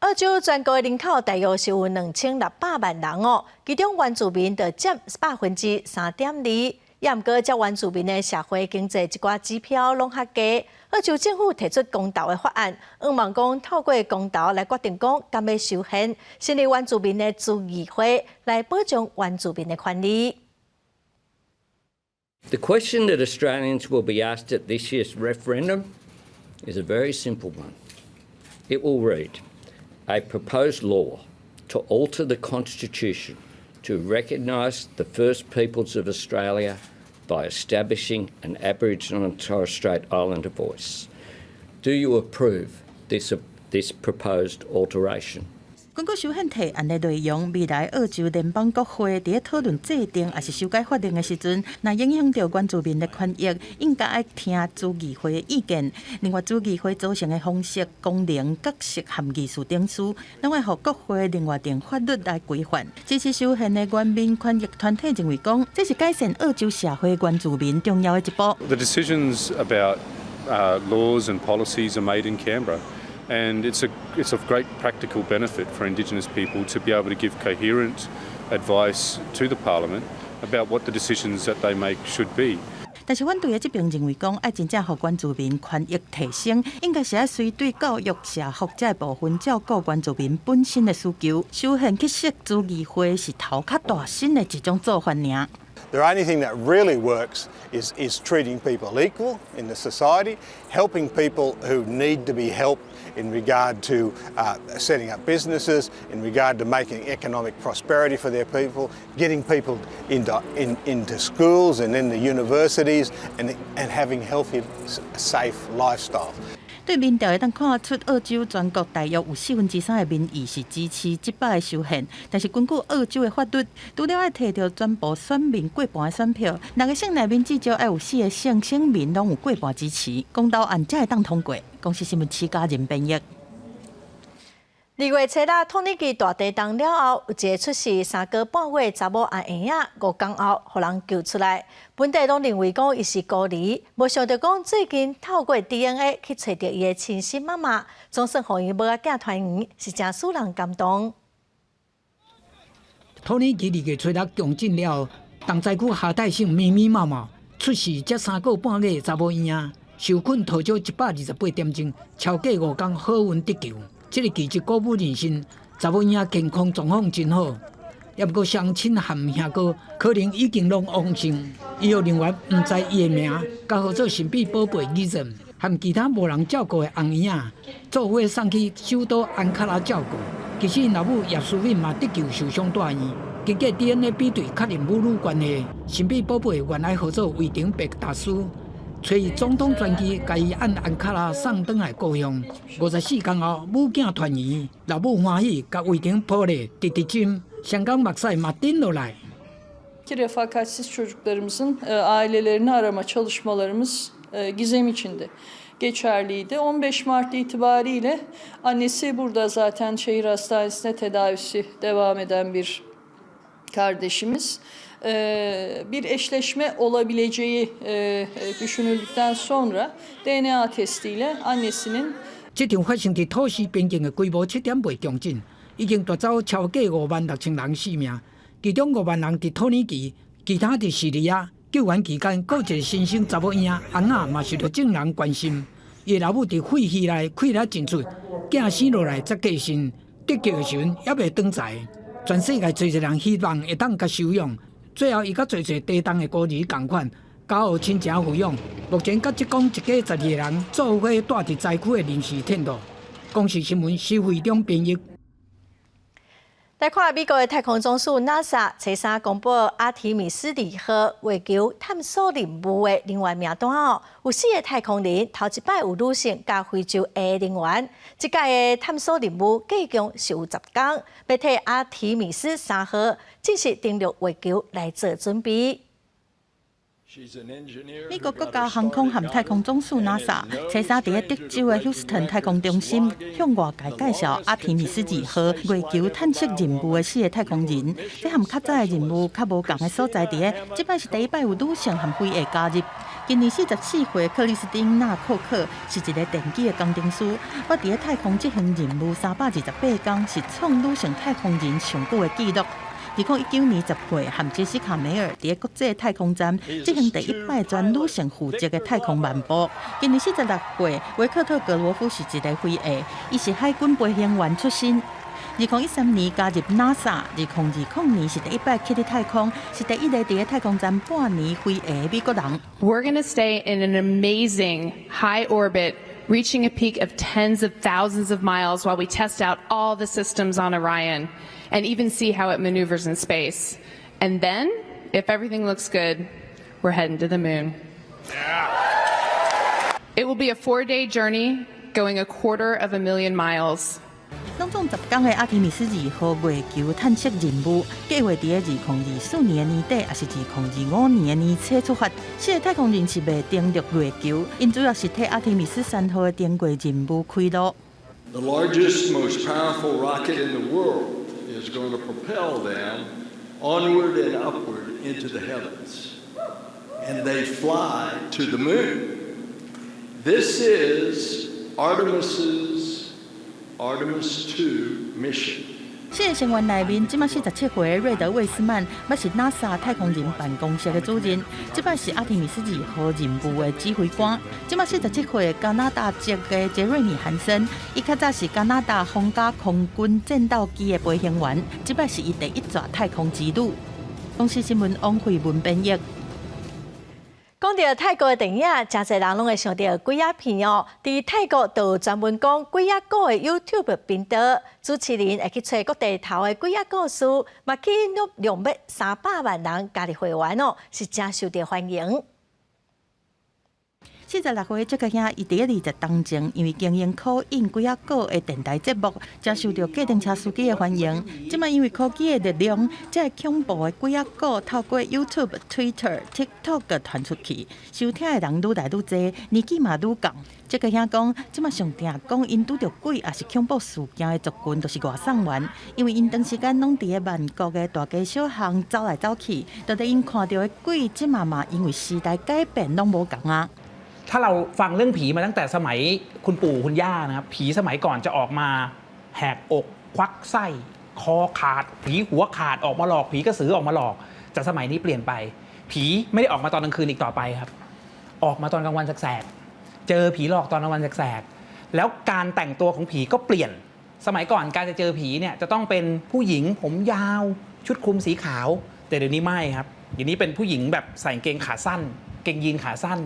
澳洲全国的人口大约是有2600万人哦，其中原住民就占3.2%。也毋过，这原住民的社会经济一寡指标拢较低。澳洲政府提出公投的法案，希望讲透过公投来决定讲敢要修宪，成立原住民的自议会来保障原住民的权利。The question that Australians will be asked at this year's referendum is a very simple one. It will read, a proposed law to alter the Constitution to recognise the First Peoples of Australia by establishing an Aboriginal and Torres Strait Islander voice. Do you approve this proposed alteration? 根据修宪提案的内容，未来澳洲联邦国会伫咧讨论制定还是修改法令的时阵，若影响到原住民的权益，应该爱听诸议会的意见。另外，诸议会组成的方式、功能、角色和议事定数，拢会互国会另外定法律来规范。支持修宪的原民权益团体认为讲，这是改善澳洲社会原住民重要的一步。The decisions about laws and policies are made in Canberra. And it's of great practical benefit for Indigenous people to be able to give coherent advice to the Parliament about what the decisions that they make should be. 但是反对的这边认为讲，爱真正互原住民权益提升，应该是爱随对教育、社福这部分照顾原住民本身的需求。修宪去设诸议会是头较大新的一种做法尔。The only thing that really works is treating people equal in the society, helping people who need to be helped in regard to setting up businesses, in regard to making economic prosperity for their people, getting people into schools and into universities, and having healthy, safe lifestyles. 对民调会当看出，澳洲全国大约有3%的民意是支持这摆的修宪，但是根据澳洲的法律，除了要摕到全部选民过半的选票，6个省内面至少要有4个省民拢有过半支持，公投案才会当通过。公司新闻7家人编译。2月7日，统计局大地震了后，有一个出世3个半月查某阿婴仔，5天后互人救出来。本地拢认为讲伊是孤儿，无想到讲最近透过 DNA 去找到伊的亲生妈妈，总算互伊母仔囝团圆，是真使人感动。统计局2月7日强震了，东西区下泰省密密麻麻出世这3个半月查某婴仔，受困逃少128点钟，超过5天好运得救。这个奇迹鼓舞人心，查某婴仔健康状况真好，也不过双亲和兄哥可能已经拢亡生，伊又另外唔知伊的名，交予做神秘宝贝义人，和其他无人照顾的红婴仔，做伙送去首都安卡拉照顾。其实老母叶淑敏嘛得救受伤大院，经过 DNA 比对确认母女关系，神秘宝贝原来合作卫廷白大师。找总统专机，甲伊按安卡拉送转来故乡。54天后，母囝团圆，老母欢喜，甲卫廷抱咧滴针，香港目屎嘛顶落来。Refakatsiz çocuklarımızın ailelerini arama çalışmalarımız gizem içinde geçerliydi. 15 Mart itibariyle annesi burada zaten şehir hastanesinde tedavisi devam eden bir kardeşimiz. Bir eşleşme olabileceği düşünüldükten sonra DNA testiyle annesinin 这场发生伫土司边境的规模7.8强震，已经夺走超过56000人性命，其中5万人伫土耳其，其他伫叙利亚。救援期间，有一个新生查某婴红仔嘛受到众人关心，伊老母伫废墟内溃了进出，囝生落来才过身，得救的时阵还未转在。全世界侪人希望会当甲收养。最后，伊甲侪地动的孤儿同款，交予亲情抚养。目前，甲职工一家12个人做伙住伫灾区的临时天堂。公视新闻施惠中编译。来看美国的太空总署 NASA 周三公布阿提米斯2号月球探索任务的人员名单后，有4个太空人，头一摆有女性加非洲的人员。这届的探索任务计共是有10天，要替阿提米斯3号正式登陆月球来做准备。美国国家航空和太空总署 NASA 周三伫德州的休斯顿太空中心向外界介绍阿提米斯2号月球探测任务的4个太空人。这和较早的任务较无同的所在伫这摆是第一摆有女性和飞蛾加入。今年44岁克里斯汀·纳寇克是一个电机的工程师，我伫太空执行任务328天，是创女性太空人上久的纪录。2019年10月，和杰西卡·梅尔伫国际太空站执行第一摆全女性负责的太空漫步。今年46岁，维克特·格罗夫是一个飞蛾，伊是海军飞行员出身。2013年加入 NASA，2020年是第一摆去太空，是第一个伫太空站半年飞蛾的美国人。We're going to stay in an amazing high orbit reaching a peak of tens of thousands of miles while we test out all the systems on Orion and even see how it maneuvers in space. And then, if everything looks good, we're heading to the moon. It will be a 4-day journey going 250,000 miles. 拢总10天的阿提米斯2号月球探测任务，计划伫2024年年底，还是2025年年初出发。这个太空人是未登陆月球，因主要是替阿提米斯3号的登月任务开路。The largest, most powerful rocket in the world is going to propel them onward and upward into the heavens, and they fly to the moon. This is Artemis 2 mission. 这个成员内面，即摆47岁的瑞德·魏斯曼，要是 NASA 太空人办公室的主任，即摆是阿提米斯2号任务的指挥官。即摆47岁的加拿大籍的杰瑞米·汉森，伊较早是加拿大皇家空军战斗机的飞行员，即摆是伊第一座太空之旅。公司新闻王慧文编译。讲到泰国的电影，真侪人拢会想到鬼仔片哦。伫泰国就有专门讲鬼仔故的 YouTube 频道，主持人会去找各地头的鬼仔故事，嘛去录要300万人加入会员哦，是真受到欢迎。46岁这个兄，伊第20当前，因为经营口音鬼仔故的电台节目，真受到计程车司机的欢迎。即卖因为科技的力量，这恐怖的鬼仔故透过 YouTube、Twitter、TikTok 传出去，收听的人愈来愈多，年纪嘛愈高。这个兄讲，即卖上定讲因拄着鬼也是恐怖事件的族群，都是外送员，因为因长时间拢伫咧曼谷的大街小巷走来走去，就伫因看到的鬼，即嘛因为时代改变，拢无共啊。ถ้าเราฟังเรื่องผีมาตั้งแต่สมัยคุณปู่คุณย่านะครับผีสมัยก่อนจะออกมาแหกอกควักไส้คอขาดผีหัวขาดออกมาหลอกผีกระสือออกมาหลอกแต่สมัยนี้เปลี่ยนไปผีไม่ได้ออกมาตอนกลางคืนอีกต่อไปครับออกมาตอนกลางวันแสกๆเจอผีหลอกตอนกลางวันแสกๆแล้วการแต่งตัวของผีก็เปลี่ยนสมัยก่อนการจะเจอผีเนี่ยจะต้องเป็นผู้หญิงผมยาวชุดคลุมสีขาวแต่เดี๋ยวนี้ไม่ครับเดี๋ยวนี้เป็นผู้หญิงแบบใส่กางเกงขาสั้นเกงยีนขาสั้น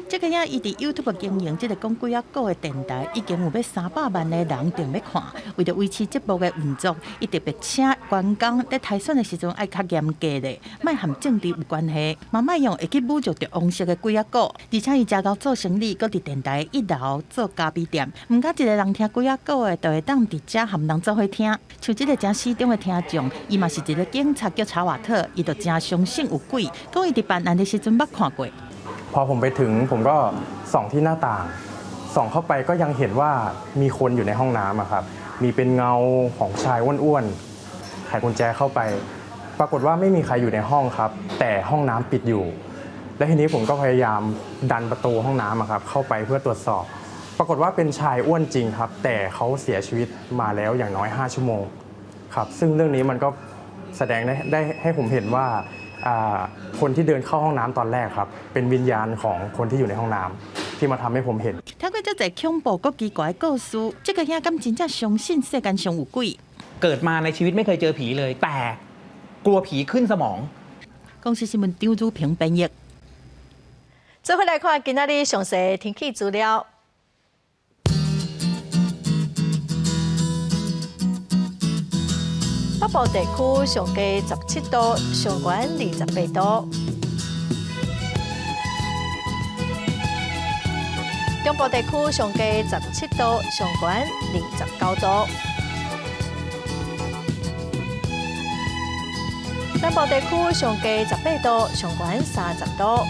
这个影伊伫 YouTube 经营这个讲鬼仔故的电台，已经有要300万的人订要看。为了维持节目的运作，伊特别请员工在台选的时阵爱较严格的，莫和政治有关系，嘛莫用会去侮辱着王室的鬼仔故。而且伊真够做生意，搁伫电台1楼做咖啡店。毋过一个人听鬼仔故的，就会当伫遮和人做伙听。像这个真死忠的听众，伊嘛是一个警察叫查瓦特，伊就真相信有鬼，讲伊伫办案的时阵捌看过。พอผมไปถึงผมก็ส่องที่หน้าต่างส่องเข้าไปก็ยังเห็นว่ามีคนอยู่ในห้องน้ำครับมีเป็นเงาของชายอ้วนๆไขกุญแจเข้าไปปรากฏว่าไม่มีใครอยู่ในห้องครับแต่ห้องน้ำปิดอยู่และทีนี้ผมก็พยายามดันประตูห้องน้ำครับเข้าไปเพื่อตรวจสอบปรากฏว่าเป็นชายอ้วนจริงครับแต่เขาเสียชีวิตมาแล้วอย่างน้อย5ชั่วโมงครับซึ่งเรื่องนี้มันก็แสดงได้ให้ผมเห็นว่าคนที่เดินเข้าห้องน้ำตอนแรกครับเป็นวิญญาณของคนที่อยู่ในห้องน้ำที่มาทำให้ผมเห็นถ้าก็จะ恐怖ก็奇怪故事这个兄敢真正相信世間上有鬼เกิดมาในชีวิตไม่เคยเจอผีเลยแต่กลัวผีขึ้นสมอง公司新聞張祖平編譯做伙來看今仔日詳細天氣資料。北部地區上低17度，上懸28度。中部地區上低17度，上懸29度。南部地區上低18度，上懸30度。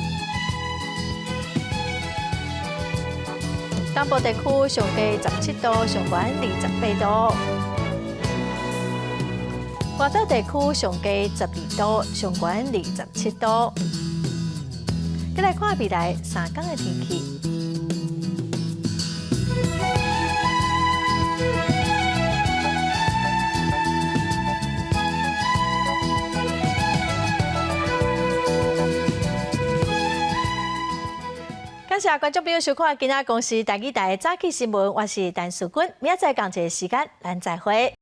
東部地區上低17度，上懸28度。華東地區上低12度，上懸27度。再來看未來3天的天氣。感謝觀眾朋友收看今仔公視台語台早起新聞，我是陳淑君，明仔載同一時間，咱再會。